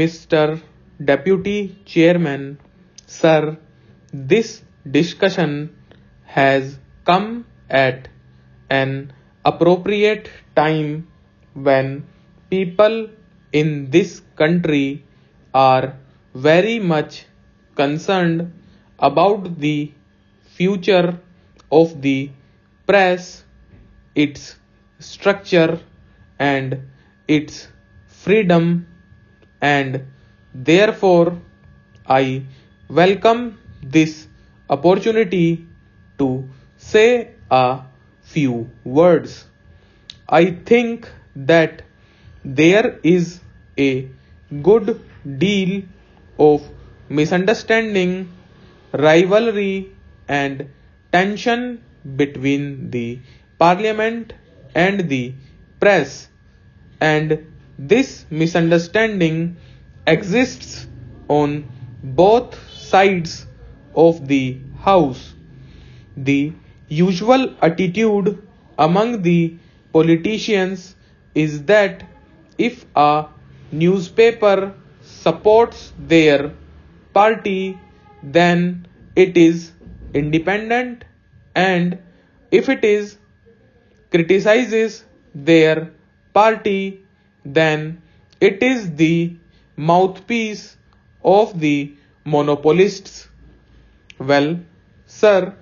Mr. Deputy Chairman, Sir, this discussion has come at an appropriate time when people in this country are very much concerned about the future of the press, its structure, and its freedom, and therefore I welcome this opportunity to say a few words. I think that there is a good deal of misunderstanding, rivalry, and tension between the parliament and the press, and this misunderstanding exists on both sides of the house. The usual attitude among the politicians is that if a newspaper supports their party, then it is independent, and if it is criticizes their party, then it is the mouthpiece of the monopolists. Well, sir,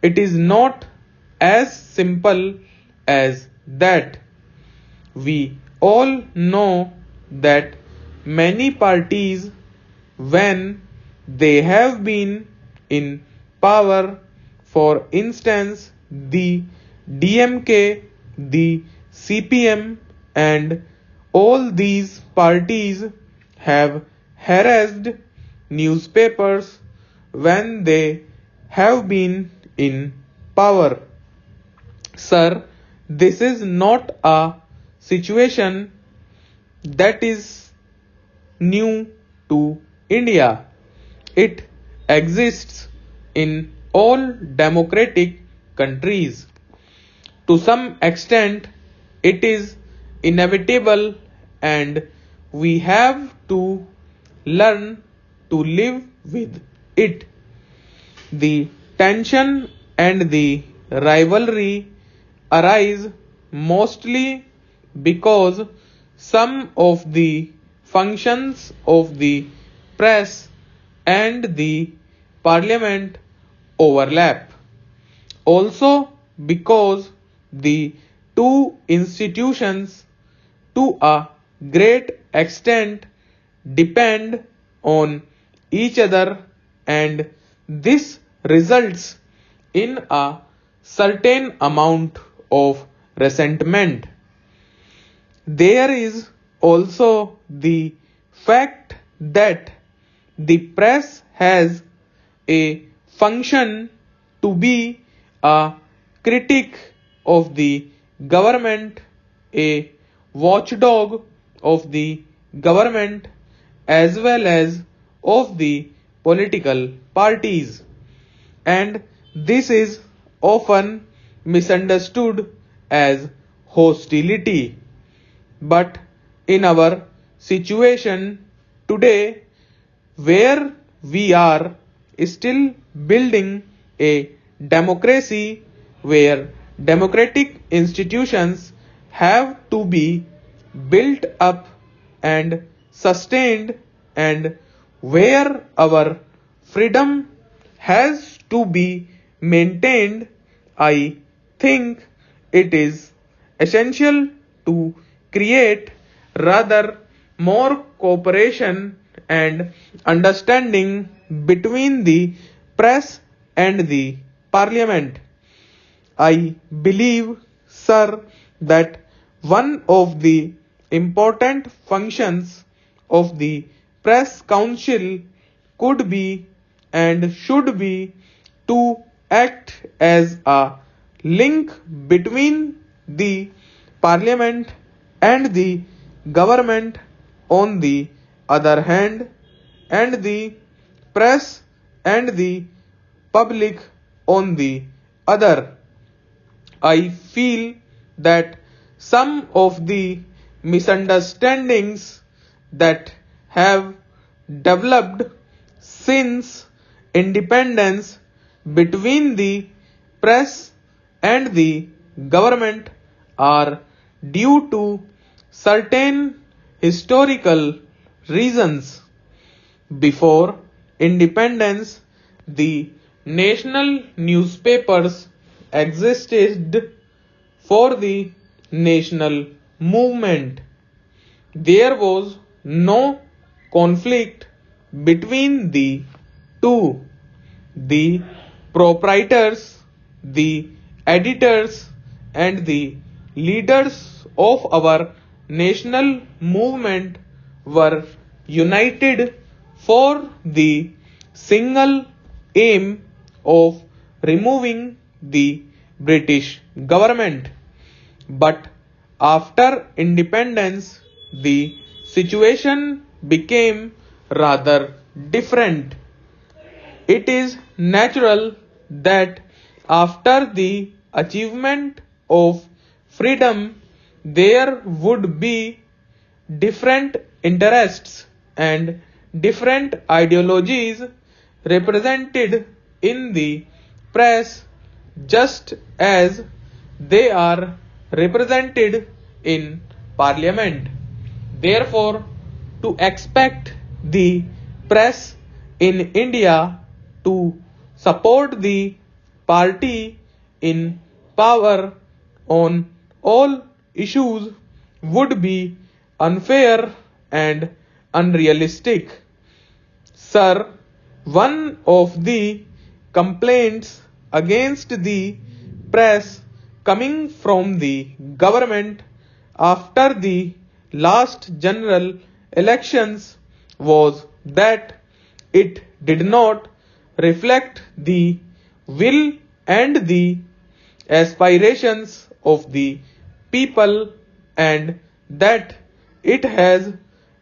it is not as simple as that. We all know that many parties, when they have been in power, for instance, the DMK, the CPM, and all these parties have harassed newspapers when they have been in power. Sir, this is not a situation that is new to India. It exists in all democratic countries. To some extent, it is inevitable, and we have to learn to live with it. The tension and the rivalry arise mostly because some of the functions of the press and the parliament overlap. Also because the two institutions to a great extent depend on each other, and this results in a certain amount of resentment. There is also the fact that the press has a function to be a critic of the government, a watchdog of the government, as well as of the political parties, and this is often misunderstood as hostility. But in our situation today, where we are still building a democracy, where democratic institutions have to be built up and sustained, and where our freedom has to be maintained, I think it is essential to create rather more cooperation and understanding between the press and the parliament. I believe, sir, that one of the important functions of the press council could be and should be to act as a link between the parliament and the government on the other hand, and the press and the public on the other. I feel that some of the misunderstandings that have developed since independence between the press and the government are due to certain historical reasons. Before independence, the national newspapers existed for the national movement. There was no conflict between the two. The proprietors, the editors, and the leaders of our national movement were united for the single aim of removing the British government. But after independence, the situation became rather different. It is natural that after the achievement of freedom, there would be different interests and different ideologies represented in the press, just as they are represented in parliament. Therefore, to expect the press in India to support the party in power on all issues would be unfair and unrealistic. Sir, one of the complaints against the press coming from the government after the last general elections was that it did not reflect the will and the aspirations of the people, and that it has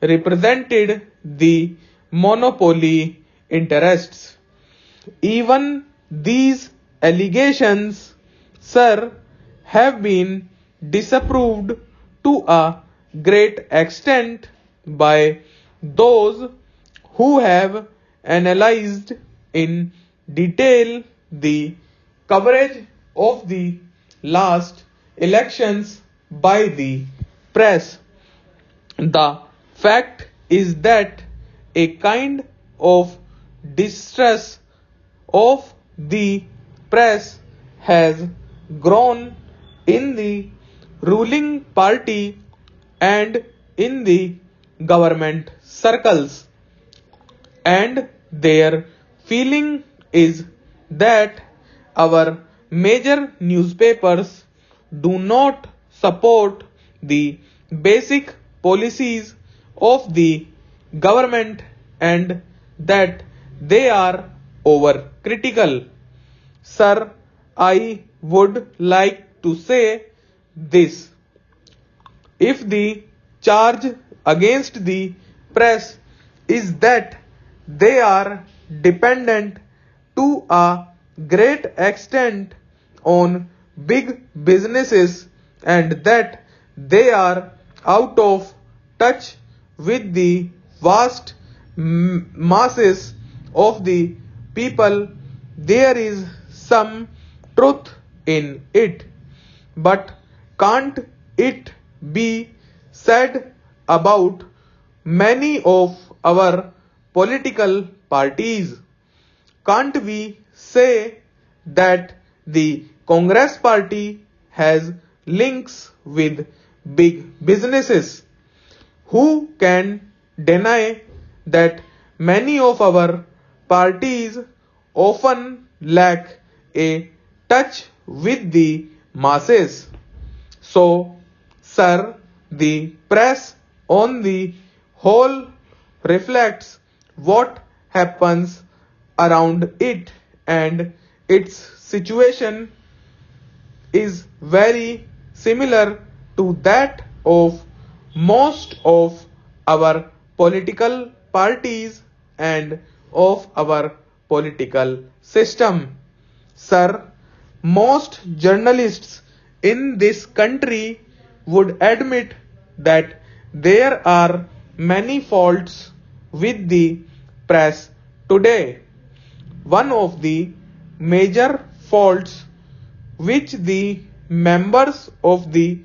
represented the monopoly interests. Even these allegations, sir, have been disapproved to a great extent by those who have analyzed in detail the coverage of the last elections by the press. The fact is that a kind of distrust of the press has grown in the ruling party and in the government circles, and their feeling is that our major newspapers do not support the basic policies of the government and that they are overcritical. Sir, I would like to say this. If the charge against the press is that they are dependent to a great extent on big businesses and that they are out of touch with the vast masses of the people, there is some truth in it. But can't it be said about many of our political parties? Can't we say that the Congress party has links with big businesses? Who can deny that many of our parties often lack a touch with the masses? So, sir, the press on the whole reflects what happens around it, and its situation is very similar to that of most of our political parties and of our political system. Sir, most journalists in this country would admit that there are many faults with the press today. One of the major faults which the members of the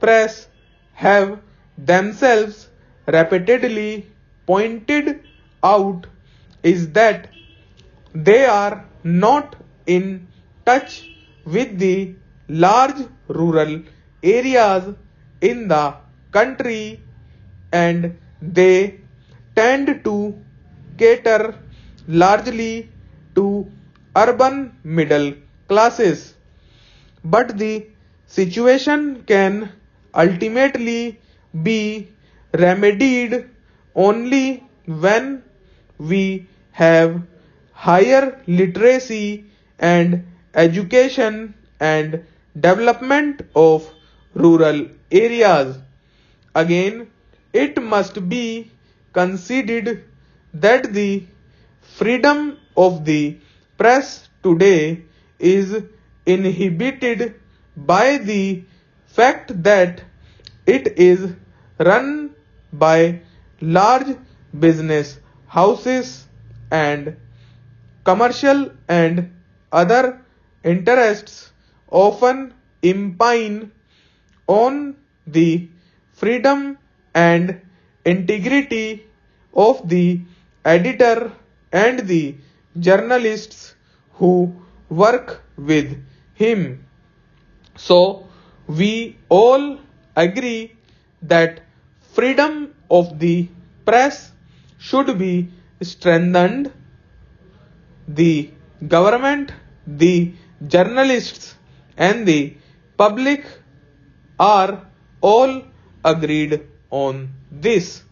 press have themselves repeatedly pointed out is that they are not in touch with the large rural areas in the country, and they tend to cater largely to urban middle classes. But the situation can ultimately be remedied only when we have higher literacy and education and development of rural areas. Again, it must be conceded that the freedom of the press today is inhibited by the fact that it is run by large business houses and commercial and other interests often impine on the freedom and integrity of the editor and the journalists who work with him. So, we all agree that freedom of the press should be strengthened. The government, the journalists, and the public are all agreed on this.